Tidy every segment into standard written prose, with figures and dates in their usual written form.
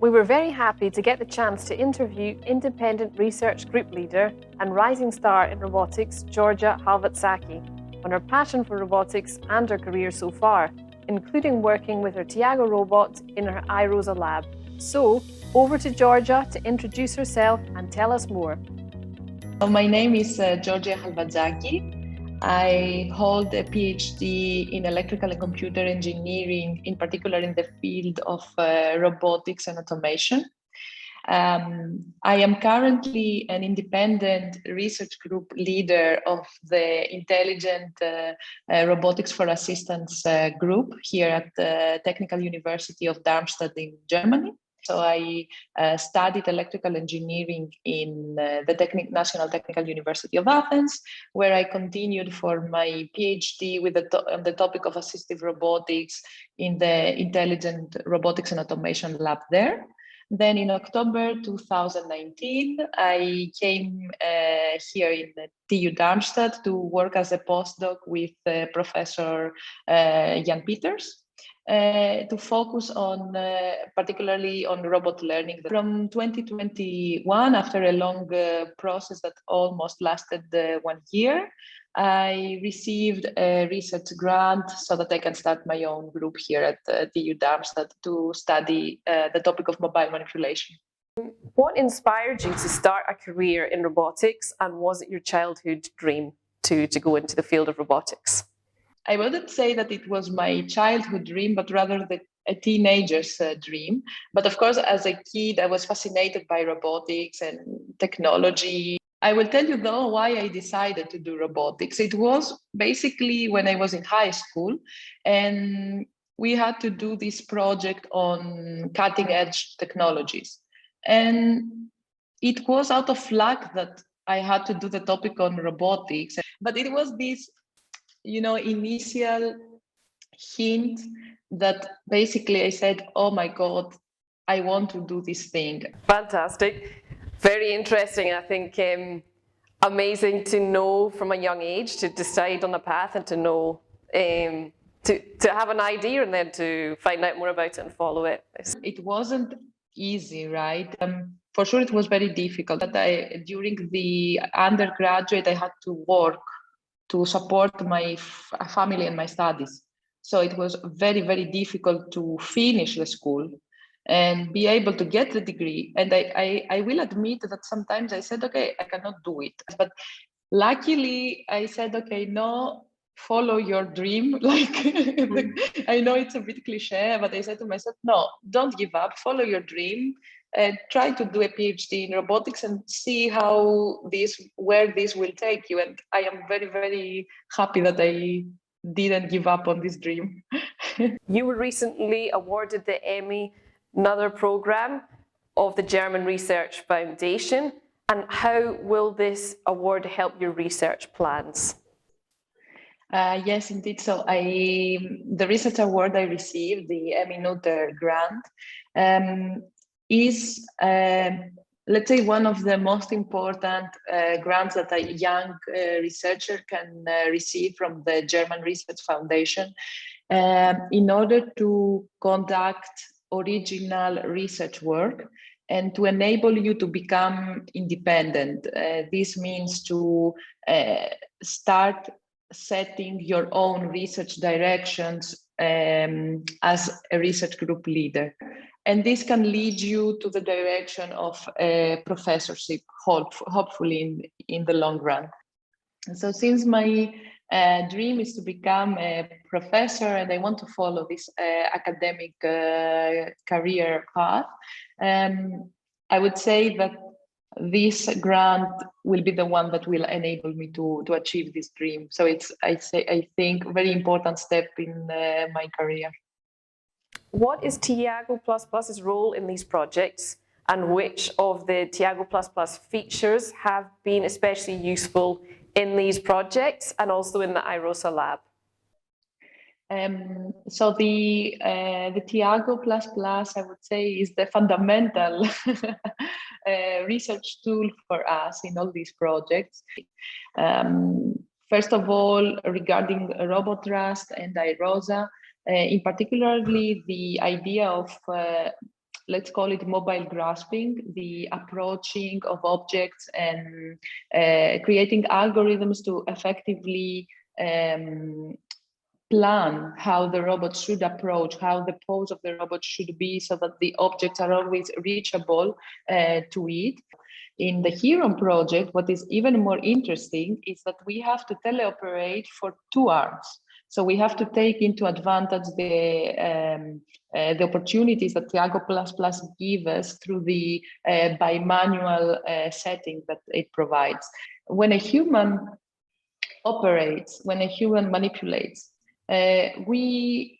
We were very happy to get the chance to interview independent research group leader and rising star in robotics, Georgia Chalvatzaki, on her passion for robotics and her career so far, including working with her Tiago robot in her iROSA lab. So, over to Georgia to introduce herself and tell us more. My name is Georgia Chalvatzaki. I hold a PhD in electrical and computer engineering, in particular in the field of robotics and automation. I am currently an independent research group leader of the Intelligent Robotics for Assistance group here at the Technical University of Darmstadt in Germany. So I studied electrical engineering in the National Technical University of Athens, where I continued for my PhD with on the topic of assistive robotics in the Intelligent Robotics and Automation lab there. Then in October 2019, I came here in TU Darmstadt to work as a postdoc with Professor Jan Peters. To focus on particularly on robot learning. From 2021, after a long process that almost lasted 1 year, I received a research grant so that I can start my own group here at TU Darmstadt to study the topic of mobile manipulation. What inspired you to start a career in robotics, and was it your childhood dream to go into the field of robotics? I wouldn't say that it was my childhood dream, but rather a teenager's dream. But of course, as a kid, I was fascinated by robotics and technology. I will tell you though why I decided to do robotics. It was basically when I was in high school, and we had to do this project on cutting edge technologies. And it was out of luck that I had to do the topic on robotics, but it was this initial hint that basically I said, oh my God, I want to do this thing. Fantastic. Very interesting. I think amazing to know from a young age, to decide on a path and to know, to have an idea and then to find out more about it and follow it. It wasn't easy, right? For sure, it was very difficult. But during the undergraduate, I had to work to support my family and my studies. So it was very, very difficult to finish the school and be able to get the degree. And I will admit that sometimes I said, okay, I cannot do it. But luckily, I said, okay, no, follow your dream. Like, I know it's a bit cliche, but I said to myself, no, don't give up, follow your dream. And try to do a PhD in robotics and see where this will take you. And I am very, very happy that I didn't give up on this dream. You were recently awarded the Emmy Noether Programme of the German Research Foundation. And how will this award help your research plans? Yes, indeed. So the research award I received, the Emmy Noether grant, is, let's say, one of the most important grants that a young researcher can receive from the German Research Foundation in order to conduct original research work and to enable you to become independent. This means to start setting your own research directions as a research group leader. And this can lead you to the direction of a professorship, hopefully in the long run. So since my dream is to become a professor and I want to follow this academic career path, I would say that this grant will be the one that will enable me to achieve this dream. So it's, I think, a very important step in my career. What is Tiago++'s role in these projects, and which of the Tiago++ features have been especially useful in these projects and also in the iROSA lab? So the Tiago++, I would say, is the fundamental research tool for us in all these projects. First of all, regarding robot trust and iROSA, in particularly the idea of let's call it mobile grasping, the approaching of objects and creating algorithms to effectively plan how the robot should approach, how the pose of the robot should be, so that the objects are always reachable to it. In the Hero project, what is even more interesting is that we have to teleoperate for 2 arms. So we have to take into advantage the opportunities that Tiago++ give us through the bimanual setting that it provides. When a human operates, when a human manipulates, we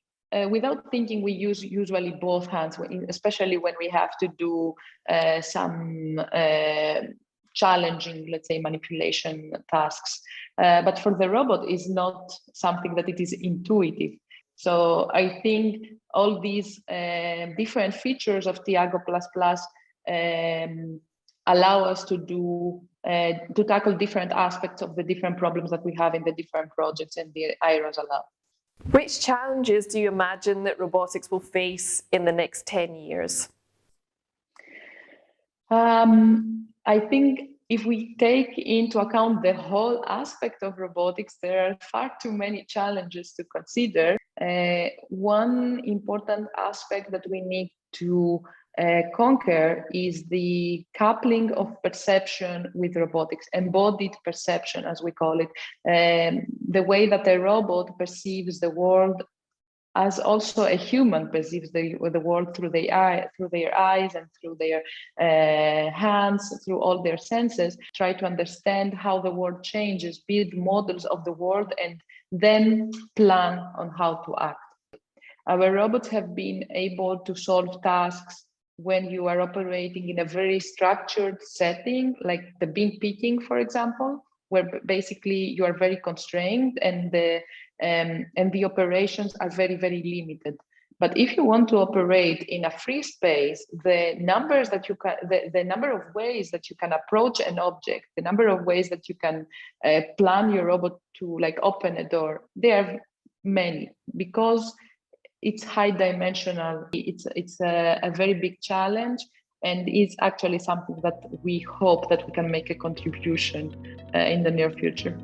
without thinking, we use usually both hands, especially when we have to do some challenging, let's say, manipulation tasks. But for the robot, is not something that it is intuitive. So I think all these different features of Tiago++ allow us to tackle different aspects of the different problems that we have in the different projects in the iROSA lab. Which challenges do you imagine that robotics will face in the next 10 years? I think if we take into account the whole aspect of robotics, there are far too many challenges to consider. One important aspect that we need to conquer is the coupling of perception with robotics, embodied perception, as we call it, the way that a robot perceives the world as also a human perceives the world through their eyes and through their hands, through all their senses, try to understand how the world changes, build models of the world, and then plan on how to act. Our robots have been able to solve tasks when you are operating in a very structured setting, like the bean picking, for example, where basically you are very constrained and the operations are very, very limited. But if you want to operate in a free space, the numbers that you can, the number of ways that you can approach an object, the number of ways that you can plan your robot to like open a door, there are many, because it's high dimensional. It's a very big challenge, and it's actually something that we hope that we can make a contribution in the near future.